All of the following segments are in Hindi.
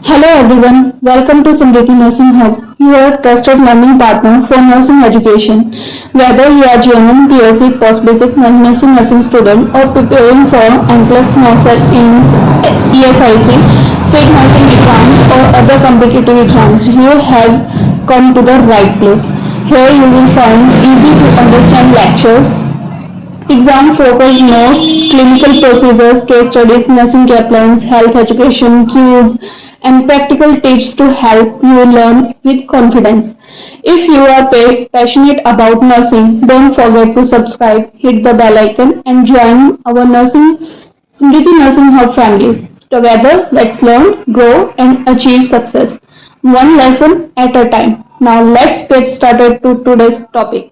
Hello everyone, welcome to Simriti Nursing Hub, your trusted learning partner for nursing education. Whether you are joining PSC post-basic nursing student or preparing for NCLEX, NORCET, AIMS, ESIC, state nursing exams or other competitive exams, you have come to the right place. Here you will find easy to understand lectures, exam focused notes, clinical procedures, case studies, nursing care plans, health education, cues, and practical tips to help you learn with confidence. If you are passionate about nursing, don't forget to subscribe, hit the bell icon, and join our Smriti Nursing Hub family. Together, let's learn, grow, and achieve success. One lesson at a time. Now, let's get started to today's topic.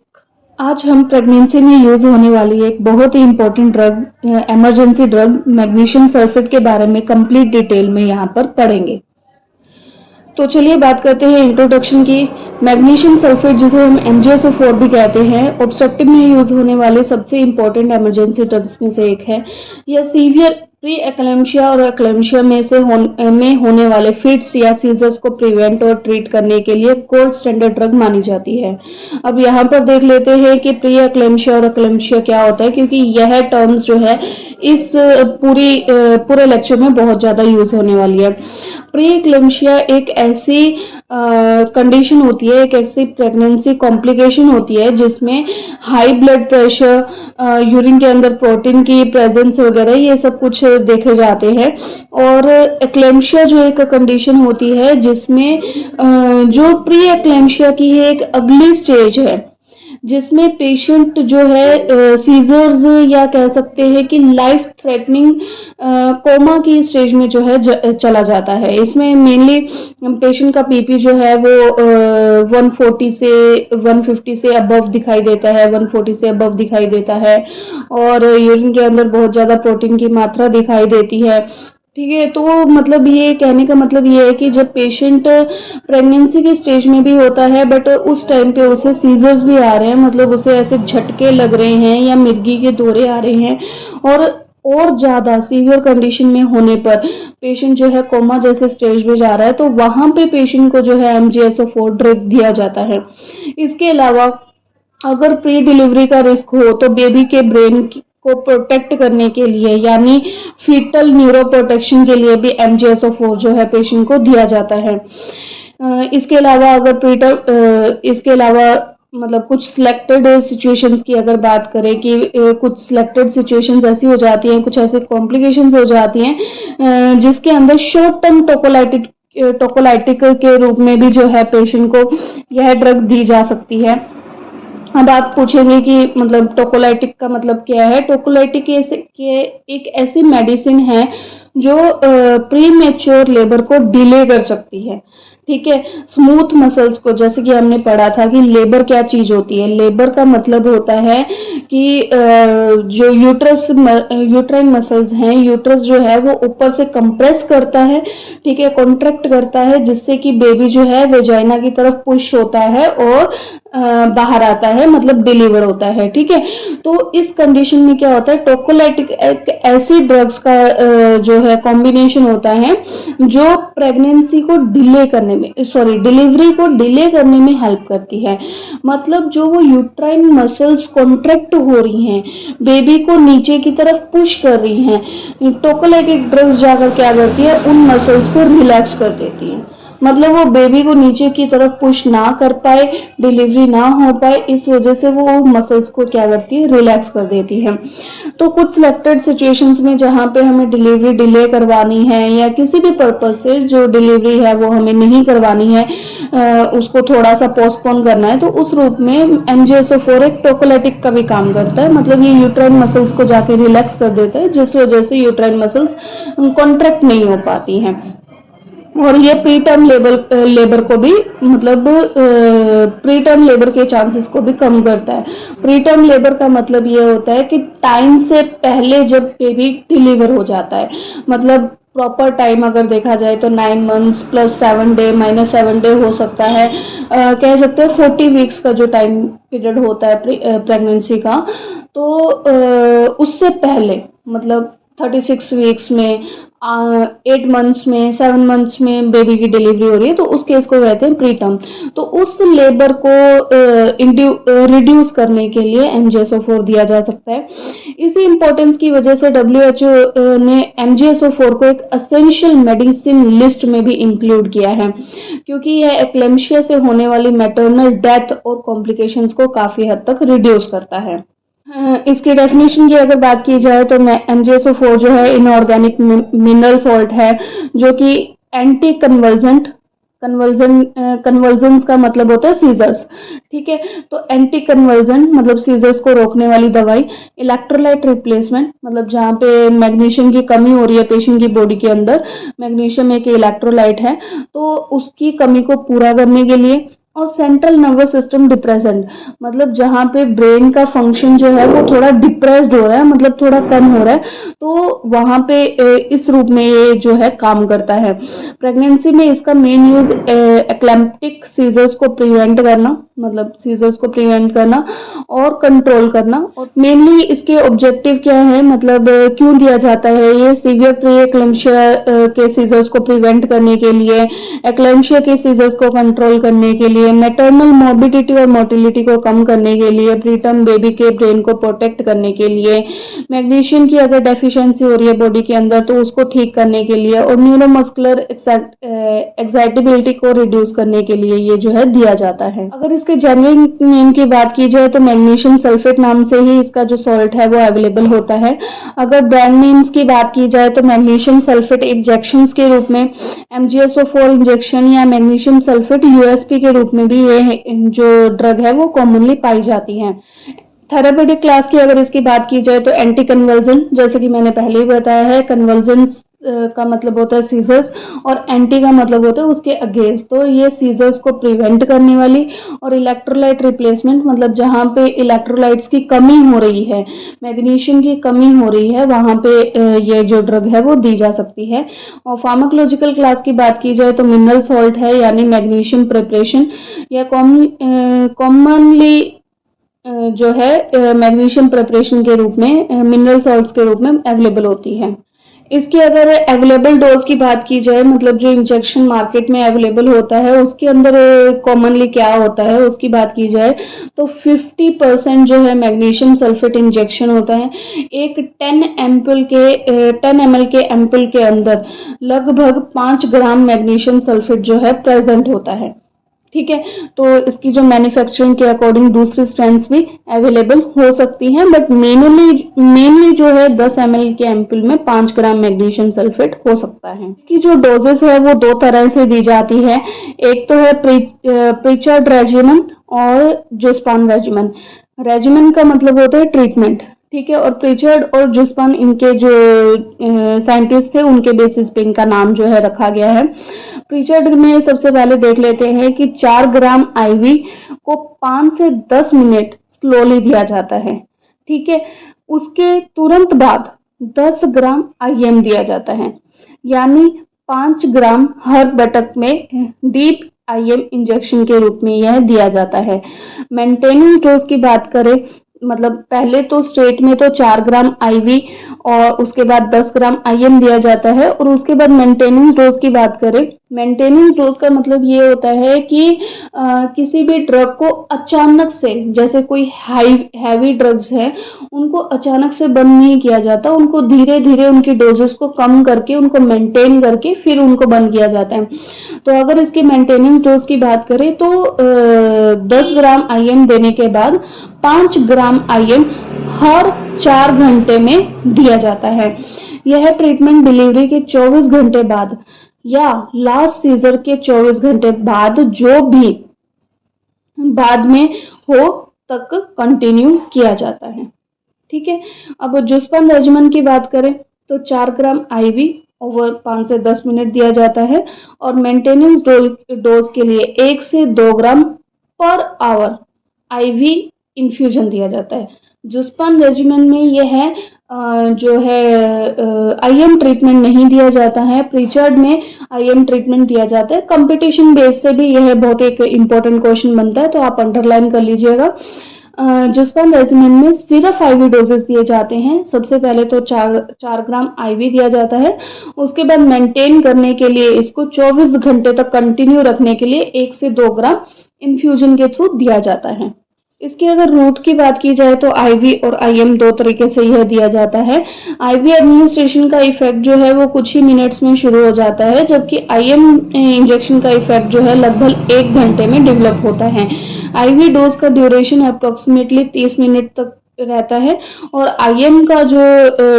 आज हम प्रेगनेंसी में यूज होने वाली एक बहुत ही important drug, emergency drug magnesium sulphate के बारे में कंप्लीट डिटेल में यहाँ पर पढ़ेंगे। तो चलिए बात करते हैं इंट्रोडक्शन की। मैग्नीशियम सल्फेट, जिसे हम MgSO4 भी कहते हैं, ऑब्स्ट्रक्टिव में यूज होने वाले सबसे इंपॉर्टेंट इमरजेंसी ड्रग्स में से एक है। यह सीवियर प्री एक्लेम्शिया और एक्लेम्शिया में होने वाले फिट्स या सीजर्स को प्रिवेंट और ट्रीट करने के लिए गोल्ड स्टैंडर्ड ड्रग मानी जाती है। अब यहाँ पर देख लेते हैं कि प्री एक्लेम्शिया और एक्लेम्शिया क्या होता है, क्योंकि यह टर्म्स जो है इस पूरे लेक्चर में बहुत ज्यादा यूज होने वाली है। प्री एक्लेम्शिया एक ऐसी कंडीशन होती है, एक ऐसी प्रेगनेंसी कॉम्प्लिकेशन होती है जिसमें हाई ब्लड प्रेशर, यूरिन के अंदर प्रोटीन की प्रेजेंस वगैरह ये सब कुछ देखे जाते हैं। और एक्लेम्शिया जो एक कंडीशन होती है जिसमें जो प्री एक्लेम्शिया की एक अगली स्टेज है, जिसमें पेशेंट जो है सीजर्स या कह सकते हैं कि लाइफ थ्रेटनिंग कोमा की स्टेज में जो है चला जाता है। इसमें मेनली पेशेंट का पीपी जो है वो 140 से 150 से अबव दिखाई देता है, 140 से अबव दिखाई देता है, और यूरिन के अंदर बहुत ज्यादा प्रोटीन की मात्रा दिखाई देती है। ठीक है, तो मतलब ये कहने का मतलब ये है कि जब पेशेंट प्रेगनेंसी के स्टेज में भी होता है बट उस टाइम पे उसे सीजर्स भी आ रहे हैं, मतलब उसे ऐसे झटके लग रहे हैं या मिर्गी के दौरे आ रहे हैं, और ज्यादा सीवियर कंडीशन में होने पर पेशेंट जो है कोमा जैसे स्टेज में जा रहा है, तो वहां पे पेशेंट को जो है MgSO4 ड्रग दिया जाता है। इसके अलावा अगर प्री डिलीवरी का रिस्क हो तो बेबी के ब्रेन को प्रोटेक्ट करने के लिए, यानी फीटल न्यूरो प्रोटेक्शन के लिए भी MgSO4 जो है पेशेंट को दिया जाता है। इसके अलावा इसके अलावा मतलब कुछ सिलेक्टेड सिचुएशंस की अगर बात करें कि कुछ सिलेक्टेड सिचुएशंस ऐसी हो जाती हैं, कुछ ऐसे कॉम्प्लिकेशंस हो जाती हैं जिसके अंदर शॉर्ट टर्म टोकोलाइटिक के रूप में भी जो है पेशेंट को यह ड्रग दी जा सकती है। अब आप पूछेंगे कि मतलब टोकोलाइटिक का मतलब क्या है। टोकोलाइटिक एक ऐसी मेडिसिन है जो प्री मैच्योर लेबर को डिले कर सकती है। ठीक है, स्मूथ मसल्स को, जैसे कि हमने पढ़ा था कि लेबर क्या चीज होती है। लेबर का मतलब होता है कि जो यूट्राइन मसल्स हैं, यूट्रस जो है वो ऊपर से कंप्रेस करता है, ठीक है, कॉन्ट्रैक्ट करता है, जिससे कि बेबी जो है वेजाइना की तरफ पुश होता है और बाहर आता है, मतलब डिलीवर होता है। ठीक है, तो इस कंडीशन में क्या होता है, टोकोलाइटिक एक ऐसी ड्रग्स का जो है कॉम्बिनेशन होता है जो प्रेगनेंसी को डिले करने में, डिलीवरी को डिले करने में हेल्प करती है। मतलब जो वो यूट्राइन मसल्स कॉन्ट्रैक्ट हो रही हैं, बेबी को नीचे की तरफ पुश कर रही हैं, टोकोलाइटिक ड्रग्स जाकर क्या करती है, उन मसल्स को रिलैक्स कर देती है। मतलब वो बेबी को नीचे की तरफ पुश ना कर पाए, डिलीवरी ना हो पाए, इस वजह से वो मसल्स को क्या करती है, रिलैक्स कर देती है। तो कुछ सिलेक्टेड सिचुएशंस में जहां पे हमें डिलीवरी डिले करवानी है या किसी भी पर्पज से जो डिलीवरी है वो हमें नहीं करवानी है, उसको थोड़ा सा पोस्टपोन करना है, तो उस रूप में MgSO4 एक टोकोलाइटिक का भी काम करता है। मतलब ये यूट्राइन मसल्स को जाके रिलैक्स कर देता है, जिस वजह से यूट्राइन मसल्स कॉन्ट्रैक्ट नहीं हो पाती हैं। और ये प्री टर्म लेबर को भी, मतलब प्री टर्म लेबर के चांसेस को भी कम करता है। प्री टर्म लेबर का मतलब ये होता है कि टाइम से पहले जब बेबी डिलीवर हो जाता है, मतलब प्रॉपर टाइम अगर देखा जाए तो 9 months plus 7 day minus 7 day हो सकता है, कह सकते हैं 40 वीक्स का जो टाइम पीरियड होता है प्रेगनेंसी का। तो उससे पहले मतलब 36 वीक्स में 8 मंथ्स में, 7 मंथ्स में बेबी की डिलीवरी हो रही है, तो उस केस को कहते हैं प्रीटर्म। तो उस लेबर को रिड्यूस करने के लिए MgSO4 दिया जा सकता है। इसी इंपॉर्टेंस की वजह से WHO ने MgSO4 को एक एसेंशियल मेडिसिन लिस्ट में भी इंक्लूड किया है, क्योंकि यह एक्लेम्शिया से होने वाली मैटरनल डेथ और कॉम्प्लिकेशंस को काफी हद तक रिड्यूस करता है। इसकी डेफिनेशन की अगर बात की जाए तो MgSO4 जो है इनऑर्गेनिक मिनरल सॉल्ट है, जो कि एंटी कन्वर्जन का मतलब होता है सीजर्स। ठीक है, तो एंटी कन्वर्जन मतलब सीजर्स को रोकने वाली दवाई, इलेक्ट्रोलाइट रिप्लेसमेंट मतलब जहाँ पे मैग्नीशियम की कमी हो रही है पेशेंट की बॉडी के अंदर, मैग्नीशियम एक इलेक्ट्रोलाइट है, तो उसकी कमी को पूरा करने के लिए, और सेंट्रल नर्वस सिस्टम डिप्रेसेंट मतलब जहाँ पे ब्रेन का फंक्शन जो है वो थोड़ा डिप्रेस्ड हो रहा है, मतलब थोड़ा कम हो रहा है, तो वहां पे इस रूप में ये जो है काम करता है। प्रेगनेंसी में इसका मेन यूज एक्लैम्प्टिक सीजर्स को प्रिवेंट करना, मतलब सीजर्स को प्रिवेंट करना और कंट्रोल करना। और मेनली इसके ऑब्जेक्टिव क्या है, मतलब क्यों दिया जाता है ये, सीवियर प्री एक्लेम्शिया के सीजर्स को प्रिवेंट करने के लिए, एक्लेम्शिया के सीजर्स को कंट्रोल करने के लिए, मैटरनल मॉर्बिडिटी और मोर्टिलिटी को कम करने के लिए, प्रीटर्म बेबी के ब्रेन को प्रोटेक्ट करने के लिए, मैग्नीशियम की अगर डेफिशिएंसी हो रही है बॉडी के अंदर तो उसको ठीक करने के लिए, और न्यूरोमस्कुलर एक्साइटेबिलिटी को रिड्यूस करने के लिए ये जो है दिया जाता है। अगर इसके जेनरिक नेम की बात की जाए तो मैग्नीशियम सल्फेट नाम से ही इसका जो सॉल्ट है वो अवेलेबल होता है। अगर ब्रांड नेम्स की बात की जाए तो मैग्नीशियम सल्फेट इंजेक्शन के रूप में MgSO4 इंजेक्शन या मैग्नीशियम सल्फेट USP के रूप में भी ये जो ड्रग है वो कॉमनली पाई जाती है। थेरेपेटिक क्लास की अगर इसकी बात की जाए तो एंटी कन्वर्जन, जैसे कि मैंने पहले ही बताया है, कन्वर्जन का मतलब होता है सीजर्स और एंटी का मतलब होता है उसके अगेंस्ट, तो ये सीजर्स को प्रिवेंट करने वाली, और इलेक्ट्रोलाइट रिप्लेसमेंट मतलब जहां पे इलेक्ट्रोलाइट्स की कमी हो रही है, मैग्नीशियम की कमी हो रही है, वहां पे ये जो ड्रग है वो दी जा सकती है। और फार्माकोलॉजिकल क्लास की बात की जाए तो मिनरल सॉल्ट है, यानी मैग्नीशियम प्रिपरेशन, या कॉमनली जो है मैग्नीशियम प्रिपरेशन के रूप में, मिनरल सॉल्ट्स के रूप में अवेलेबल होती है। इसकी अगर अवेलेबल डोज की बात की जाए, मतलब जो इंजेक्शन मार्केट में अवेलेबल होता है उसके अंदर कॉमनली क्या होता है उसकी बात की जाए तो 50% जो है मैग्नीशियम सल्फेट इंजेक्शन होता है। एक 10 ml के एम्पुल के अंदर लगभग 5 ग्राम मैग्नीशियम सल्फेट जो है प्रेजेंट होता है। ठीक है, तो इसकी जो मैन्युफैक्चरिंग के अकॉर्डिंग दूसरी स्ट्रेंथ्स भी अवेलेबल हो सकती हैं, बट मेनली जो है 10 ml के एम्पुल में 5 ग्राम मैग्नीशियम सल्फेट हो सकता है। इसकी जो डोजेस है वो दो तरह से दी जाती है, एक तो है प्रीचर्ड रेजिमेन और जोस्पान रेजिमेन। रेजिमेन का मतलब होता है ट्रीटमेंट, ठीक है, और प्रीचर्ड और जुस्पान इनके जो साइंटिस्ट थे उनके बेसिस पे इनका नाम जो है रखा गया है। प्रीचर्ड में सबसे पहले देख लेते हैं कि 4 ग्राम IV को 5 से 10 मिनट स्लोली दिया जाता है। ठीक है, उसके तुरंत बाद 10 ग्राम IM दिया जाता है, यानी 5 ग्राम हर बटक में डीप IM इंजेक्शन के रूप में यह दिया जाता है। मेंटेनेंस डोज की बात करें, मतलब पहले तो स्टेट में तो 4 ग्राम IV और उसके बाद 10 ग्राम IM दिया जाता है, और उसके बाद मेंटेनेंस डोज की बात करें, मेंटेनेंस डोज का मतलब ये होता है कि किसी भी ड्रग को अचानक से, जैसे कोई हैवी ड्रग्स है उनको अचानक से बंद नहीं किया जाता, उनको धीरे धीरे उनकी डोजेस को कम करके उनको मेंटेन करके फिर उनको बंद किया जाता है। तो अगर इसकी मेंटेनेंस डोज की बात करें तो 10 ग्राम IM देने के बाद 5 ग्राम IM हर 4 घंटे में दिया जाता है। यह ट्रीटमेंट डिलीवरी के 24 घंटे बाद या लास्ट सीजर के 24 घंटे बाद जो भी बाद में हो तक कंटिन्यू किया जाता है। ठीक है, अब जुस्पान रेजिमेन की बात करें तो 4 ग्राम IV ओवर 5 से 10 मिनट दिया जाता है, और मेंटेनेंस डोज के लिए 1 से 2 ग्राम पर आवर IV इन्फ्यूजन दिया जाता है। जुस्पान रेजिमेन में यह है जो है IM ट्रीटमेंट नहीं दिया जाता है, प्रीचर्ड में IM ट्रीटमेंट दिया जाता है। कंपटीशन बेस से भी यह बहुत एक इम्पोर्टेंट क्वेश्चन बनता है, तो आप अंडरलाइन कर लीजिएगा। जसपान रेजिमेन में सिर्फ आईवी डोजेस दिए जाते हैं। सबसे पहले तो 4 ग्राम आईवी दिया जाता है। उसके बाद मेंटेन करने के लिए इसको 24 घंटे तक कंटिन्यू रखने के लिए 1 से 2 ग्राम इन्फ्यूजन के थ्रू दिया जाता है। इसकी अगर रूट की बात की जाए तो आईवी और आईएम दो तरीके से यह दिया जाता है। आईवी एडमिनिस्ट्रेशन का इफेक्ट जो है वो कुछ ही मिनट्स में शुरू हो जाता है, जबकि आईएम इंजेक्शन का इफेक्ट जो है लगभग 1 घंटे में डेवलप होता है। आईवी डोज का ड्यूरेशन अप्रोक्सीमेटली 30 मिनट तक रहता है और आईएम का जो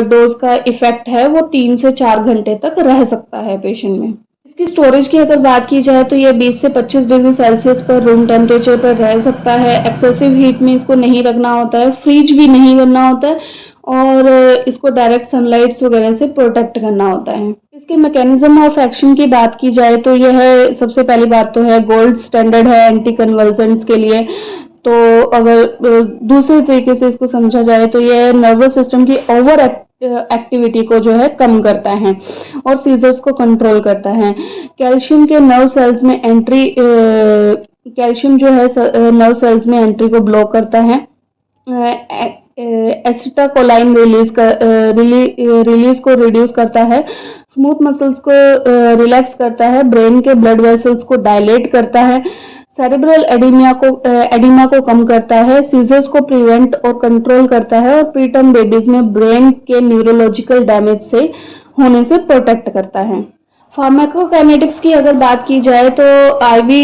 डोज का इफेक्ट है वो 3 से 4 घंटे तक रह सकता है पेशेंट में। इसकी स्टोरेज की अगर बात की जाए तो यह 20 से 25 डिग्री सेल्सियस पर रूम टेम्परेचर पर रह सकता है। एक्सेसिव हीट में इसको नहीं रखना होता है, फ्रीज भी नहीं करना होता है और इसको डायरेक्ट सनलाइट्स वगैरह से प्रोटेक्ट करना होता है। इसके मैकेनिज्म ऑफ एक्शन की बात की जाए तो यह सबसे पहली बात तो है गोल्ड स्टैंडर्ड है एंटी कन्वल्सेंट्स के लिए। तो अगर दूसरे तरीके से इसको समझा जाए तो यह नर्वस सिस्टम की ओवर एक्टिविटी को जो है कम करता है और सीजर्स को कंट्रोल करता है। कैल्शियम के नर्व सेल्स में एंट्री कैल्शियम जो है नर्व सेल्स में एंट्री को ब्लॉक करता है। एसिटाकोलाइन रिलीज को रिड्यूस करता है। स्मूथ मसल्स को रिलैक्स करता है। ब्रेन के ब्लड वेसल्स को डायलेट करता है। सेरेब्रल एडिमा को कम करता है। सीजर्स को प्रिवेंट और कंट्रोल करता है और प्रीटर्म बेबीज में ब्रेन के न्यूरोलॉजिकल डैमेज से होने से प्रोटेक्ट करता है। फार्माकोकाइनेटिक्स की अगर बात की जाए तो आईवी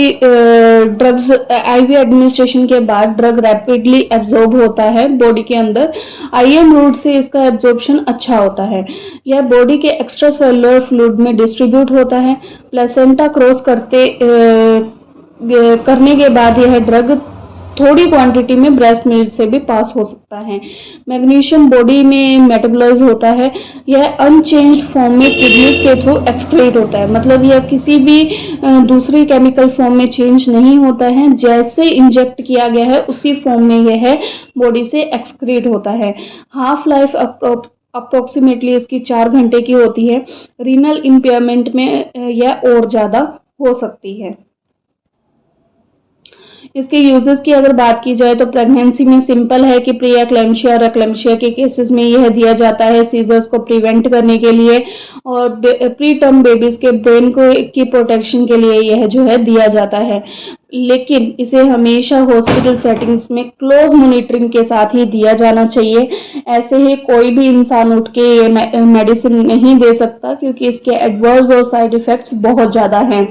एडमिनिस्ट्रेशन के बाद ड्रग रैपिडली एब्जॉर्ब होता है बॉडी के अंदर। आईएम रूट से इसका एब्जॉर्प्शन अच्छा होता है। यह बॉडी के एक्स्ट्रा सेलुलर फ्लूइड में डिस्ट्रीब्यूट होता है। प्लेसेंटा क्रॉस करने के बाद यह ड्रग थोड़ी क्वांटिटी में ब्रेस्ट मिल्क से भी पास हो सकता है। मैग्नीशियम बॉडी में मेटाबोलाइज होता है। यह अनचेंज्ड फॉर्म में किडनीज के थ्रू एक्सक्रीट होता है, मतलब यह किसी भी दूसरी केमिकल फॉर्म में चेंज नहीं होता है। जैसे इंजेक्ट किया गया है उसी फॉर्म में यह बॉडी से एक्सक्रीट होता है। हाफ लाइफ अप्रोक्सीमेटली इसकी 4 घंटे की होती है। रीनल इम्पेयरमेंट में यह और ज्यादा हो सकती है। इसके यूजेस की अगर बात की जाए तो प्रेगनेंसी में सिंपल है कि प्री एक्लेम्शिया और एक्लेम्शिया के केसेस में यह दिया जाता है सीजर्स को प्रिवेंट करने के लिए और प्री टर्म बेबीज के ब्रेन की प्रोटेक्शन के लिए यह जो है दिया जाता है। लेकिन इसे हमेशा हॉस्पिटल सेटिंग्स में क्लोज मॉनिटरिंग के साथ ही दिया जाना चाहिए। ऐसे ही कोई भी इंसान उठ के ये मेडिसिन नहीं दे सकता क्योंकि इसके एडवर्स और साइड इफेक्ट्स बहुत ज्यादा हैं।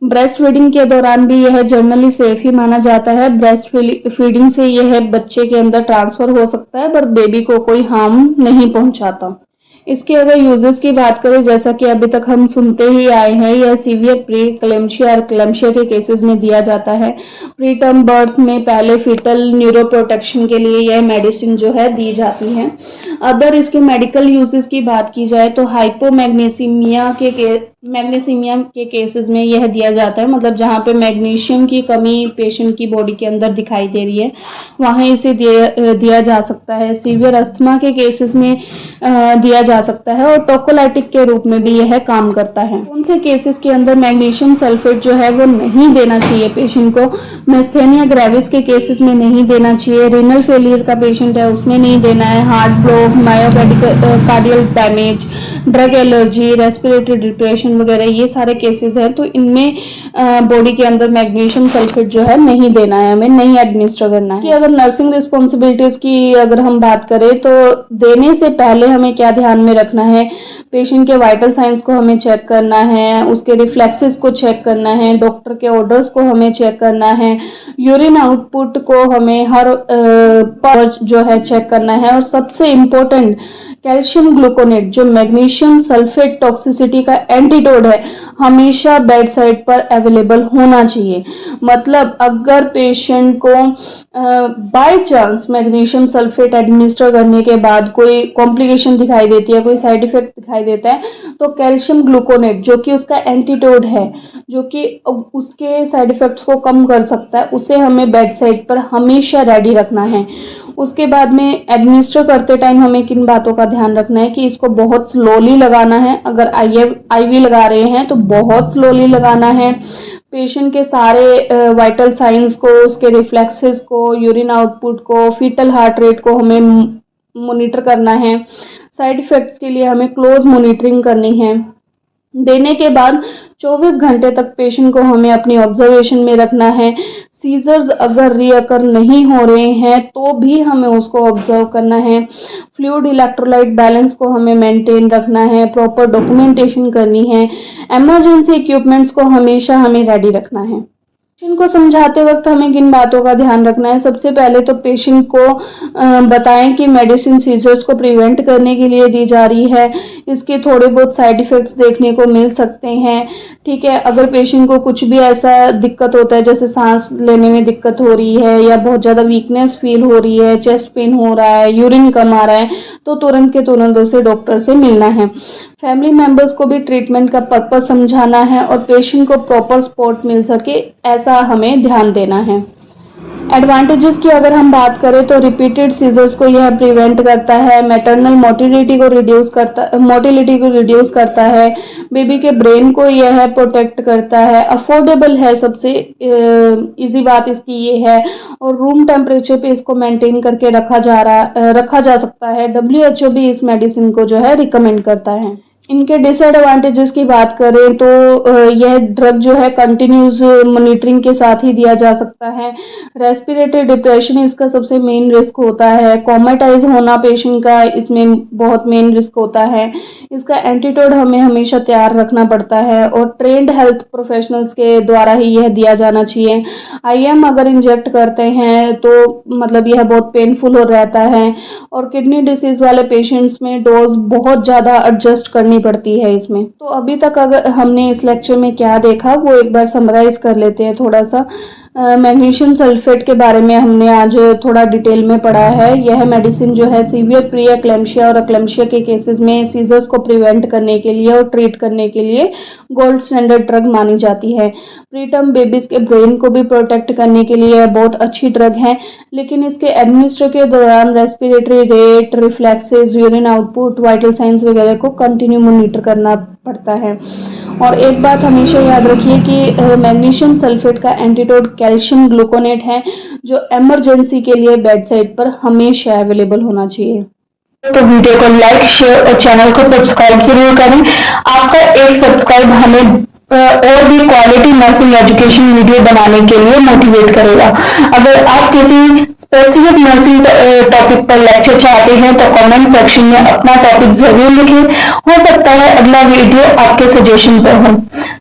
ब्रेस्ट फीडिंग के दौरान भी यह जनरली सेफ ही माना जाता है। ब्रेस्ट फीडिंग से यह बच्चे के अंदर ट्रांसफर हो सकता है पर बेबी को कोई हार्म नहीं पहुंचाता। इसके अगर यूजेस की बात करें, जैसा कि अभी तक हम सुनते ही आए हैं, यह सीवियर प्री क्लेम्शिया और क्लेम्शिया के केसेस में दिया जाता है। प्री टर्म बर्थ में पहले फीटल न्यूरो प्रोटेक्शन के लिए यह मेडिसिन जो है दी जाती है। अदर इसके मेडिकल यूजेस की बात की जाए तो हाइपोमैग्नीसीमिया के केसेस में यह दिया जाता है, मतलब जहाँ पे मैग्नीशियम की कमी पेशेंट की बॉडी के अंदर दिखाई दे रही है वहाँ इसे दिया जा सकता है। सीवियर अस्थमा के केसेस में दिया जा सकता है और टोकोलाइटिक के रूप में भी यह काम करता है। कौन से केसेस के अंदर मैग्नीशियम सल्फेट जो है वो नहीं देना चाहिए पेशेंट को? मैस्थेनिया ग्रेविस के केसेस में नहीं देना चाहिए। रीनल फेलियर का पेशेंट है उसमें नहीं देना है। Heart block, myocardial damage, drug allergy, respiratory depression वगैरह ये सारे केसेस हैं, तो इनमें बॉडी के अंदर मैग्नीशियम सल्फेट जो है नहीं देना है, हमें नहीं एडमिनिस्टर करना है। कि अगर नर्सिंग रिस्पॉन्सिबिलिटीज की अगर हम बात करें तो देने से पहले हमें क्या ध्यान में रखना है? पेशेंट के वाइटल साइंस को हमें चेक करना है, उसके रिफ्लेक्सेस को चेक करना है, डॉक्टर के ऑर्डर्स को हमें चेक करना है, यूरिन आउटपुट को हमें हर पर जो है चेक करना है और सबसे इम्पोर्टेंट कैल्शियम ग्लूकोनेट जो मैग्नीशियम सल्फेट टॉक्सिसिटी का एंटीडोट है हमेशा बेड साइड पर अवेलेबल होना चाहिए। मतलब अगर पेशेंट को by chance magnesium sulphate administer करने के बाद कोई कॉम्प्लिकेशन दिखाई देती है, कोई साइड इफेक्ट दिखाई देता है, तो कैल्शियम ग्लूकोनेट जो कि उसका एंटीडोट है, जो कि उसके साइड इफेक्ट्स को कम कर सकता है, उसे हमें बेड साइड पर हमेशा रेडी रखना है। उसके बाद में एडमिनिस्टर करते टाइम हमें किन बातों का ध्यान रखना है कि इसको बहुत स्लोली लगाना है। अगर आईवी लगा रहे हैं तो बहुत स्लोली लगाना है। पेशेंट के सारे वाइटल साइंस को, उसके रिफ्लेक्सेस को, यूरिन आउटपुट को, फीटल हार्ट रेट को हमें मॉनिटर करना है। साइड इफ़ेक्ट्स के लिए हमें क्लोज मॉनिटरिंग करनी है। देने के बाद 24 घंटे तक पेशेंट को हमें अपनी ऑब्जर्वेशन में रखना है। सीजर्स अगर रीअकर नहीं हो रहे हैं तो भी हमें उसको ऑब्जर्व करना है। फ्लूइड इलेक्ट्रोलाइट बैलेंस को हमें मेंटेन रखना है। प्रॉपर डॉक्यूमेंटेशन करनी है। इमरजेंसी इक्विपमेंट्स को हमेशा हमें रेडी रखना है। पेशेंट को समझाते वक्त हमें किन बातों का ध्यान रखना है? सबसे पहले तो पेशेंट को बताएं कि मेडिसिन सीजर्स को प्रिवेंट करने के लिए दी जा रही है। इसके थोड़े बहुत साइड इफ़ेक्ट्स देखने को मिल सकते हैं, ठीक है। अगर पेशेंट को कुछ भी ऐसा दिक्कत होता है, जैसे सांस लेने में दिक्कत हो रही है या बहुत ज़्यादा वीकनेस फील हो रही है, चेस्ट पेन हो रहा है, यूरिन कम आ रहा है, तो तुरंत के तुरंत उसे डॉक्टर से मिलना है। फैमिली मेंबर्स को भी ट्रीटमेंट का पर्पस समझाना है और पेशेंट को प्रॉपर सपोर्ट मिल सके, ऐसा हमें ध्यान देना है। एडवांटेजेस की अगर हम बात करें तो रिपीटेड सीजर्स को यह प्रिवेंट करता है, मैटरनल मोटिलिटी को रिड्यूस करता है, बेबी के ब्रेन को यह प्रोटेक्ट करता है, अफोर्डेबल है, सबसे इजी बात इसकी ये है, और रूम टेम्परेचर पे इसको मेंटेन करके रखा जा सकता है। WHO भी इस मेडिसिन को जो है रिकमेंड करता है। इनके डिसएडवांटेजेस की बात करें तो यह ड्रग जो है कंटिन्यूस मॉनिटरिंग के साथ ही दिया जा सकता है। रेस्पिरेटरी डिप्रेशन इसका सबसे मेन रिस्क होता है। कोमेटाइज होना पेशेंट का इसमें बहुत मेन रिस्क होता है। इसका एंटीडोट हमें हमेशा तैयार रखना पड़ता है और ट्रेंड हेल्थ प्रोफेशनल्स के द्वारा ही यह दिया जाना चाहिए। IM अगर इंजेक्ट करते हैं तो मतलब यह बहुत पेनफुल हो रहता है और किडनी डिसीज वाले पेशेंट्स में डोज बहुत ज़्यादा एडजस्ट करनी पड़ती है इसमें। तो अभी तक अगर हमने इस लेक्चर में क्या देखा वो एक बार समराइज कर लेते हैं थोड़ा सा। मैग्नीशियम सल्फेट के बारे में हमने आज थोड़ा डिटेल में पढ़ा है। यह मेडिसिन जो है सीवियर प्री एक्लेम्शिया और एक्लेम्शिया के केसेस में सीजर्स को प्रिवेंट करने के लिए और ट्रीट करने के लिए गोल्ड स्टैंडर्ड ड्रग मानी जाती है। प्रीटर्म बेबीज के ब्रेन को भी प्रोटेक्ट करने के लिए बहुत अच्छी ड्रग है, लेकिन इसके एडमिनिस्टर के दौरान respiratory rate, reflexes, urine output, vital science वगैरह को कंटिन्यू मॉनिटर करना पड़ता है। और एक बात हमेशा याद रखिए कि मैग्नीशियम सल्फेट का एंटीडोट कैल्शियम ग्लूकोनेट है, जो इमरजेंसी के लिए बेड साइड पर हमेशा अवेलेबल होना चाहिए। तो वीडियो को लाइक, शेयर और चैनल को सब्सक्राइब जरूर करें। आपका एक सब्सक्राइब हमें और भी क्वालिटी नर्सिंग एजुकेशन वीडियो बनाने के लिए मोटिवेट करेगा। अगर आप किसी स्पेसिफिक नर्सिंग टॉपिक पर लेक्चर चाहते हैं तो कमेंट सेक्शन में अपना टॉपिक जरूर लिखें। हो सकता है अगला वीडियो आपके सजेशन पर हो।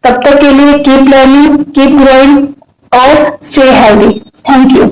तब तक के लिए कीप लर्निंग, कीप ग्रोइंग और स्टे हेल्दी। Thank you.